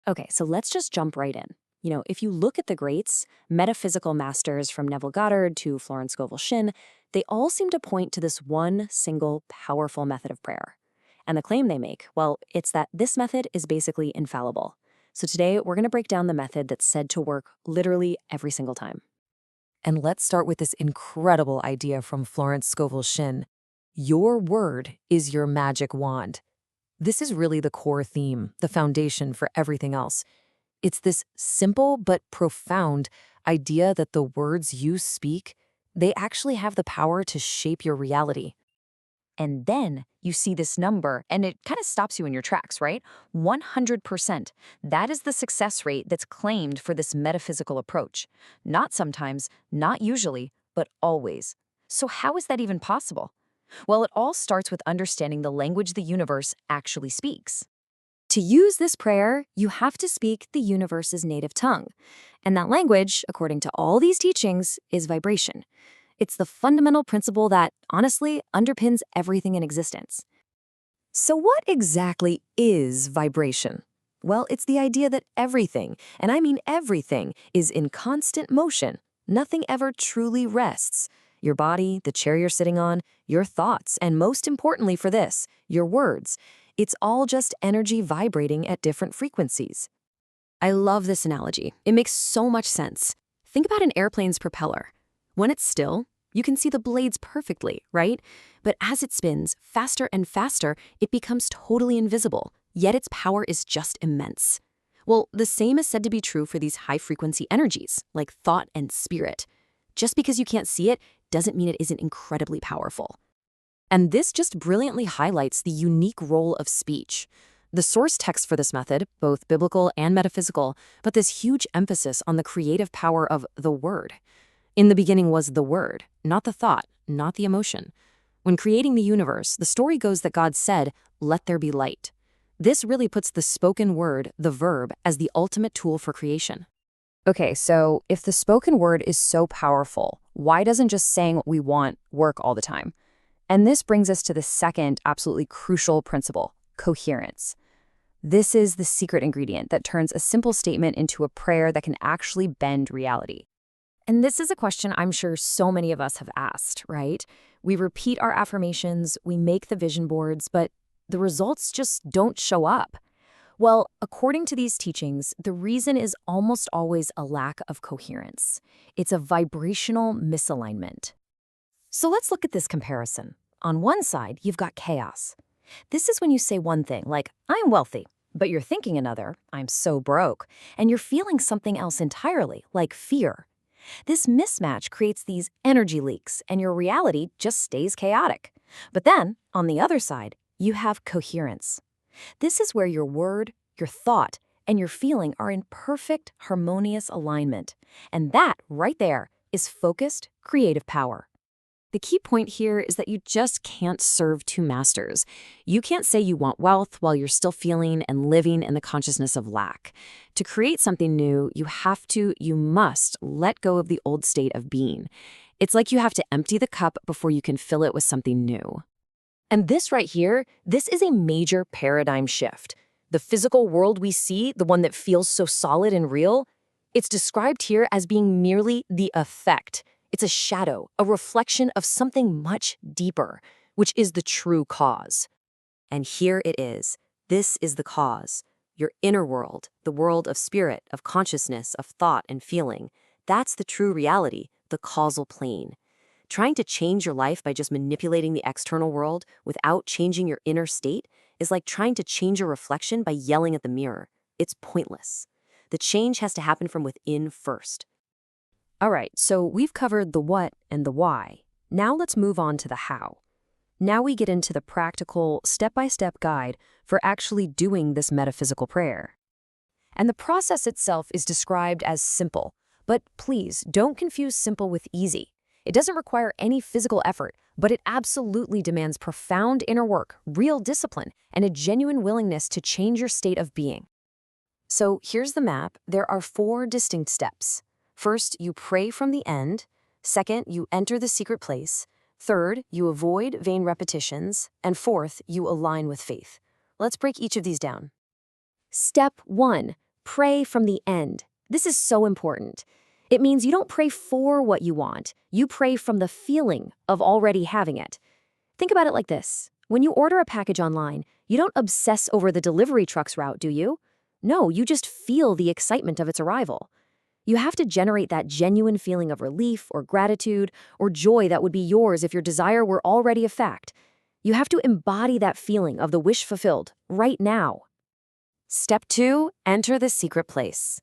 Okay, so let's just jump right in. If you look at the greats, metaphysical masters from Neville Goddard to Florence Scovel Shinn, they all seem to point to this one single powerful method of prayer. And the claim they make, well, it's that this method is basically infallible. So today, we're going to break down the method that's said to work literally every single time. And let's start with this incredible idea from Florence Scovel Shinn. Your word is your magic wand. This is really the core theme, the foundation for everything else. It's this simple but profound idea that the words you speak, they actually have the power to shape your reality. And then you see this number, and it kind of stops you in your tracks, right? 100%. That is the success rate that's claimed for this metaphysical approach. Not sometimes, not usually, but always. So how is that even possible? Well, it all starts with understanding the language the universe actually speaks. To use this prayer, you have to speak the universe's native tongue. And that language, according to all these teachings, is vibration. It's the fundamental principle that, honestly, underpins everything in existence. So what exactly is vibration? Well, it's the idea that everything, and I mean everything, is in constant motion. Nothing ever truly rests. Your body, the chair you're sitting on, your thoughts, and most importantly for this, your words. It's all just energy vibrating at different frequencies. I love this analogy. It makes so much sense. Think about an airplane's propeller. When it's still, you can see the blades perfectly, right? But as it spins faster and faster, it becomes totally invisible, yet its power is just immense. Well, the same is said to be true for these high-frequency energies, like thought and spirit. Just because you can't see it doesn't mean it isn't incredibly powerful. And this just brilliantly highlights the unique role of speech. The source text for this method, both biblical and metaphysical, but this huge emphasis on the creative power of the word. In the beginning was the word, not the thought, not the emotion. When creating the universe, the story goes that God said, "Let there be light." This really puts the spoken word, the verb, as the ultimate tool for creation. Okay, so if the spoken word is so powerful, why doesn't just saying what we want work all the time? And this brings us to the second absolutely crucial principle, coherence. This is the secret ingredient that turns a simple statement into a prayer that can actually bend reality. And this is a question I'm sure so many of us have asked, right? We repeat our affirmations, we make the vision boards, but the results just don't show up. Well, according to these teachings, the reason is almost always a lack of coherence. It's a vibrational misalignment. So let's look at this comparison. On one side, you've got chaos. This is when you say one thing, like, "I'm wealthy," but you're thinking another, "I'm so broke," and you're feeling something else entirely, like fear. This mismatch creates these energy leaks, and your reality just stays chaotic. But then, on the other side, you have coherence. This is where your word, your thought, and your feeling are in perfect, harmonious alignment. And that, right there, is focused, creative power. The key point here is that you just can't serve two masters. You can't say you want wealth while you're still feeling and living in the consciousness of lack. To create something new, you must let go of the old state of being. It's like you have to empty the cup before you can fill it with something new. And this right here, this is a major paradigm shift. The physical world we see, the one that feels so solid and real, it's described here as being merely the effect. It's a shadow, a reflection of something much deeper, which is the true cause. And here it is. This is the cause. Your inner world, the world of spirit, of consciousness, of thought and feeling. That's the true reality, the causal plane. Trying to change your life by just manipulating the external world without changing your inner state is like trying to change your reflection by yelling at the mirror. It's pointless. The change has to happen from within first. All right, so we've covered the what and the why. Now let's move on to the how. Now we get into the practical, step-by-step guide for actually doing this metaphysical prayer. And the process itself is described as simple, but please don't confuse simple with easy. It doesn't require any physical effort, but it absolutely demands profound inner work, real discipline, and a genuine willingness to change your state of being. So here's the map. There are 4 distinct steps. First, you pray from the end. Second, you enter the secret place. Third, you avoid vain repetitions. And fourth, you align with faith. Let's break each of these down. Step 1. pray from the end. This is so important. It means you don't pray for what you want. You pray from the feeling of already having it. Think about it like this. When you order a package online, you don't obsess over the delivery truck's route, do you? No, you just feel the excitement of its arrival. You have to generate that genuine feeling of relief or gratitude or joy that would be yours if your desire were already a fact. You have to embody that feeling of the wish fulfilled right now. Step 2, enter the secret place.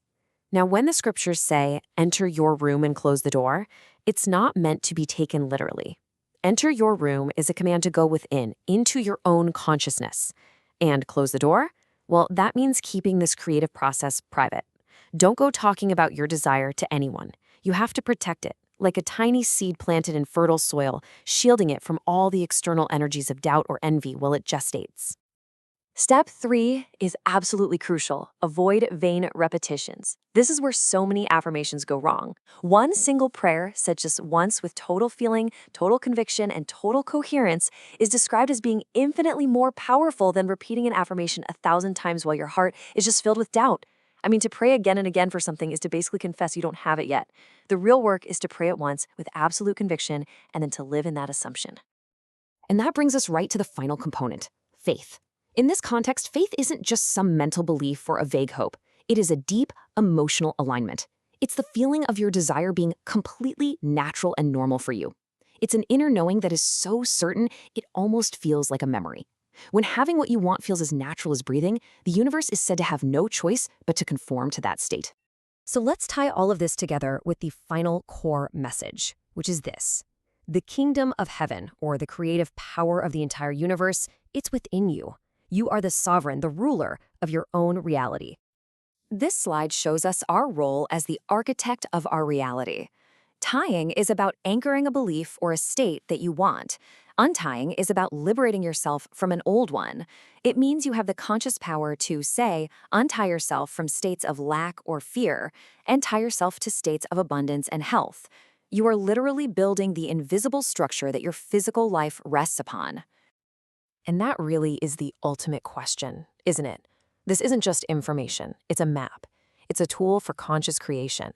Now, when the scriptures say, enter your room and close the door, it's not meant to be taken literally. Enter your room is a command to go within, into your own consciousness. And close the door? Well, that means keeping this creative process private. Don't go talking about your desire to anyone. You have to protect it, like a tiny seed planted in fertile soil, shielding it from all the external energies of doubt or envy while it gestates. Step 3 is absolutely crucial. Avoid vain repetitions. This is where so many affirmations go wrong. One single prayer, said just once with total feeling, total conviction, and total coherence, is described as being infinitely more powerful than repeating an affirmation 1,000 times while your heart is just filled with doubt. I mean, to pray again and again for something is to basically confess you don't have it yet. The real work is to pray it once with absolute conviction and then to live in that assumption. And that brings us right to the final component, faith. In this context, faith isn't just some mental belief or a vague hope. It is a deep, emotional alignment. It's the feeling of your desire being completely natural and normal for you. It's an inner knowing that is so certain it almost feels like a memory. When having what you want feels as natural as breathing, the universe is said to have no choice but to conform to that state. So let's tie all of this together with the final core message, which is this. The kingdom of heaven, or the creative power of the entire universe, it's within you. You are the sovereign, the ruler of your own reality. This slide shows us our role as the architect of our reality. Tying is about anchoring a belief or a state that you want. Untying is about liberating yourself from an old one. It means you have the conscious power to, say, untie yourself from states of lack or fear and tie yourself to states of abundance and health. You are literally building the invisible structure that your physical life rests upon. And that really is the ultimate question, isn't it? This isn't just information, it's a map. It's a tool for conscious creation.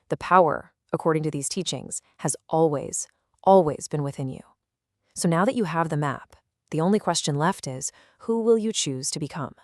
The power, according to these teachings, has always been within you. So now that you have the map, the only question left is, who will you choose to become?